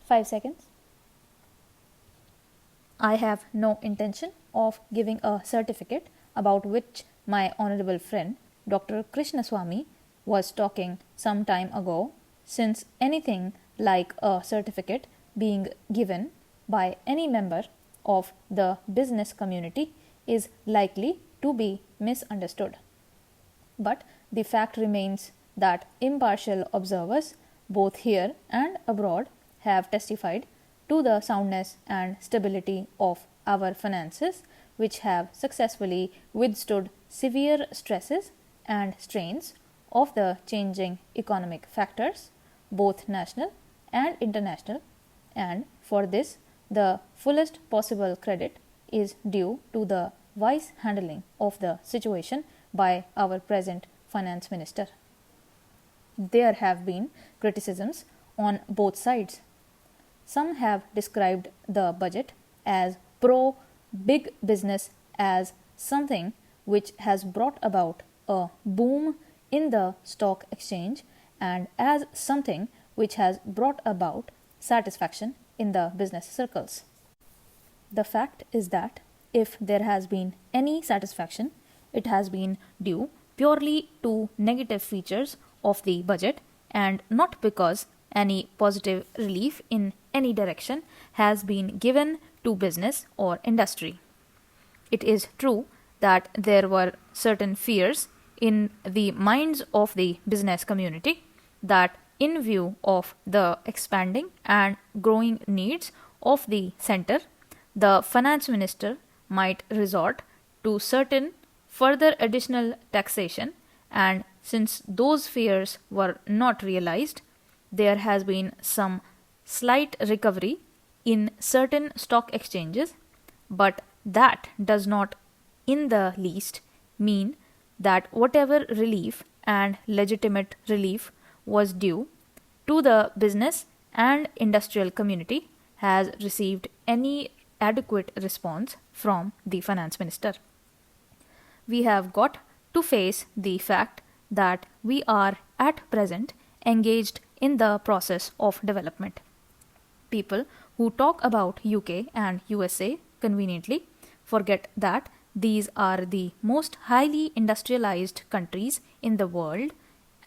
5 seconds. I have no intention of giving a certificate about which my honorable friend Dr. Krishnaswamy was talking some time ago, since anything like a certificate being given by any member of the business community is likely to be misunderstood. But the fact remains that impartial observers, both here and abroad, have testified to the soundness and stability of our finances, which have successfully withstood severe stresses and strains of the changing economic factors, both national and international, and for this the fullest possible credit is due to the wise handling of the situation by our present finance minister. There have been criticisms on both sides. Some have described the budget as pro big business, as something which has brought about a boom in the stock exchange and as something which has brought about satisfaction in the business circles. The fact is that if there has been any satisfaction, it has been due purely to negative features of the budget and not because any positive relief in any direction has been given to business or industry. It is true that there were certain fears in the minds of the business community that in view of the expanding and growing needs of the center, the finance minister might resort to certain further additional taxation, and since those fears were not realized, there has been some slight recovery in certain stock exchanges, but that does not in the least mean that whatever relief and legitimate relief was due to the business and industrial community has received any adequate response from the finance minister. We have got to face the fact that we are at present engaged in the process of development. People who talk about UK and USA conveniently forget that these are the most highly industrialized countries in the world,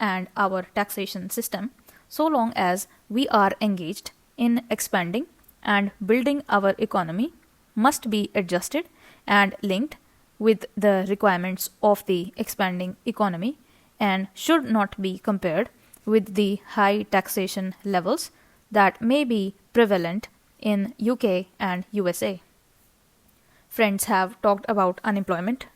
and our taxation system, so long as we are engaged in expanding and building our economy, must be adjusted and linked with the requirements of the expanding economy and should not be compared with the high taxation levels that may be prevalent in UK and USA. Friends have talked about unemployment,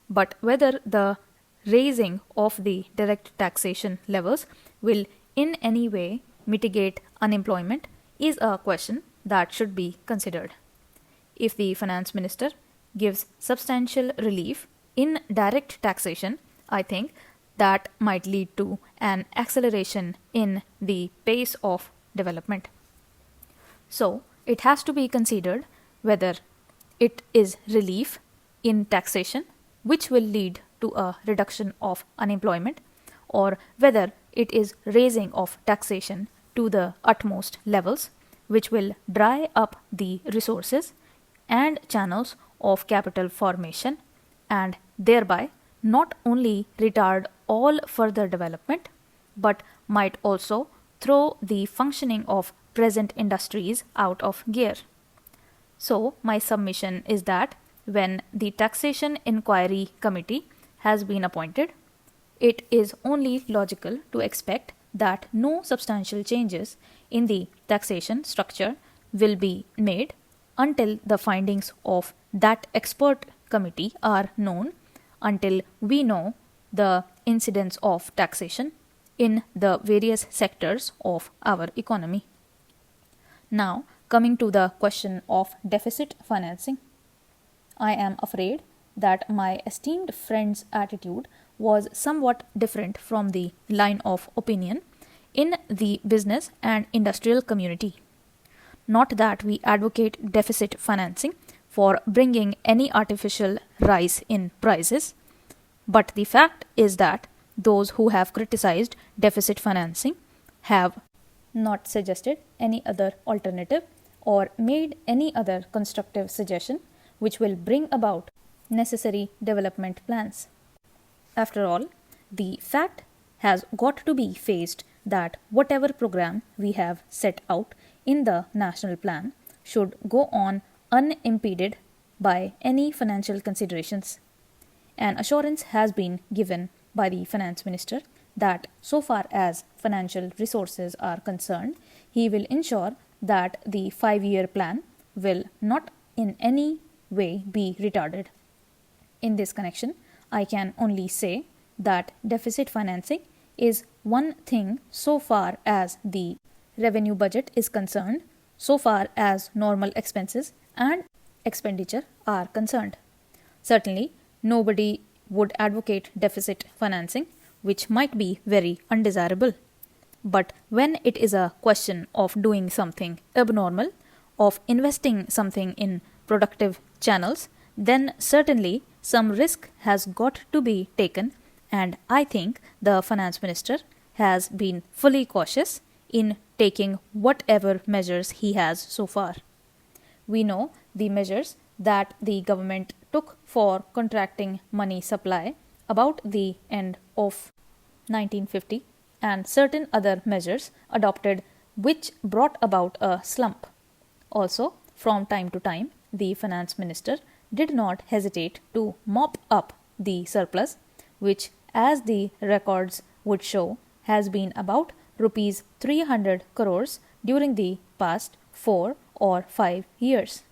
but whether the raising of the direct taxation levels will in any way mitigate unemployment is a question that should be considered. If the finance minister gives substantial relief in direct taxation, I think that might lead to an acceleration in the pace of development. So, it has to be considered whether it is relief in taxation which will lead to a reduction of unemployment, or whether it is raising of taxation to the utmost levels which will dry up the resources and channels of capital formation and thereby not only retard all further development but might also throw the functioning of present industries out of gear. So, my submission is that when the Taxation Inquiry Committee has been appointed, it is only logical to expect that no substantial changes in the taxation structure will be made until the findings of that expert committee are known, until we know the incidence of taxation in the various sectors of our economy. Now, coming to the question of deficit financing, I am afraid that my esteemed friend's attitude was somewhat different from the line of opinion in the business and industrial community. Not that we advocate deficit financing for bringing any artificial rise in prices, but the fact is that those who have criticized deficit financing have not suggested any other alternative or made any other constructive suggestion which will bring about necessary development plans. After all, the fact has got to be faced that whatever program we have set out in the national plan should go on unimpeded by any financial considerations. An assurance has been given by the finance minister that so far as financial resources are concerned, he will ensure that the 5-year plan will not in any way be retarded. In this connection, I can only say that deficit financing is one thing so far as the revenue budget is concerned, so far as normal expenses and expenditure are concerned. Certainly, nobody would advocate deficit financing, which might be very undesirable. But when it is a question of doing something abnormal, of investing something in productive channels, then certainly some risk has got to be taken, and I think the finance minister has been fully cautious in taking whatever measures he has so far. We know the measures that the government took for contracting money supply about the end of 1950 and certain other measures adopted which brought about a slump. Also, from time to time, the finance minister did not hesitate to mop up the surplus, which, as the records would show, has been about rupees 300 crores during the past 4 or 5 years.